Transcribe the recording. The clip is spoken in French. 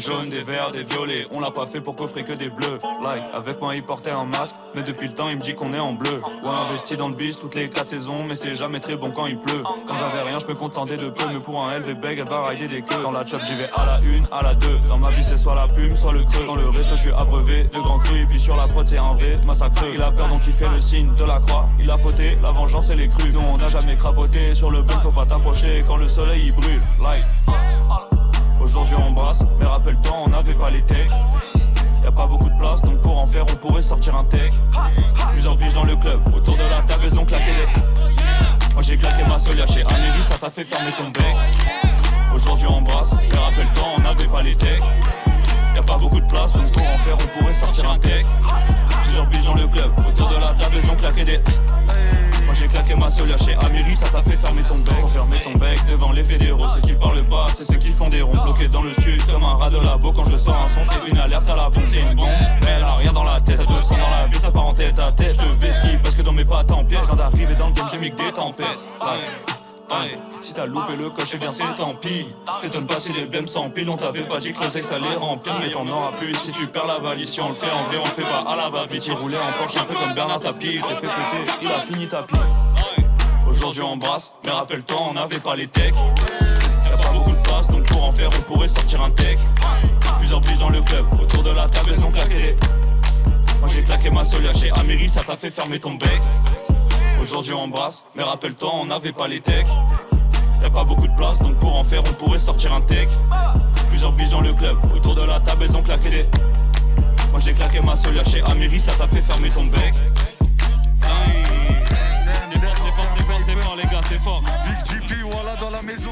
jaunes, des verts, des violets. On l'a pas fait pour coffrer que des bleus. Like, avec moi il portait un masque, mais depuis le temps il me dit qu'on est en bleu. Ouais, investi dans le bis toutes les 4 saisons, mais c'est jamais très bon quand il pleut. Quand j'avais rien, je me contentais de peu, mais pour un LV bag, elle va rider des queues. Dans la chop, j'y vais à la une, à la deux. Dans ma vie, c'est soit la plume, soit le creux. Dans le reste, je suis abreuvé de grands crus. Et puis sur la prod, c'est un vrai massacre. Il a peur donc il fait le signe de la croix. Il a fauté, la vengeance et les crues. Nous on n'a jamais crapoté, sur le bun faut pas t'approcher quand le soleil il brûle. Like. Aujourd'hui on brasse, mais rappelle-toi on n'avait pas les techs. Y'a pas beaucoup de place donc pour en faire on pourrait sortir un tech. Plusieurs biches dans le club, autour de la table ils ont claqué des. Moi j'ai claqué ma solia chez Amélie, ça t'a fait fermer ton bec. Aujourd'hui on brasse, mais rappelle-toi on n'avait pas les techs. Y'a pas beaucoup de place donc pour en faire on pourrait sortir un tech. Plusieurs biches dans le club, autour de la table ils ont claqué des. Moi j'ai claqué ma solia chez Amélie, ça t'a fait fermer ton bec. Faut fermer son bec devant les fédéraux. Ceux qui parlent pas, c'est ceux qui font des ronds. Bloqués dans le stud comme un rat de labo. Quand je sors un son, c'est une alerte à la bombe. C'est une bombe, mais elle a rien dans la tête. 200 dans la vie, ça part en tête à tête. Je te vais ski parce que dans mes pattes en piège. Je viens d'arriver dans le game, j'ai mis que des tempêtes. Si t'as loupé le coche, eh bien c'est tant pis. T'étonnes pas si les blèmes s'empilent. On t'avait pas dit que le sexe allait remplir, mais t'en auras plus si tu perds la valise. Si on le fait en vrai, on le fait pas à la va-vite. Il roulait en Porsche un peu comme Bernard Tapie. Il s'est fait péter, il a fini tapis. Aujourd'hui on brasse, mais rappelle-toi on n'avait pas les techs. Y'a pas beaucoup de place donc pour en faire on pourrait sortir un tech. Plusieurs biches dans le club, autour de la table elles ont claqué des. Moi j'ai claqué ma solia chez Amélie, ça t'a fait fermer ton bec. Aujourd'hui on brasse, mais rappelle-toi on n'avait pas les techs. Y'a pas beaucoup de place donc pour en faire on pourrait sortir un tech. Plusieurs biches dans le club, autour de la table elles ont claqué des. Moi j'ai claqué ma solia chez Amélie, ça t'a fait fermer ton bec. C'est fort les gars, c'est fort. Big GP, voilà dans la maison.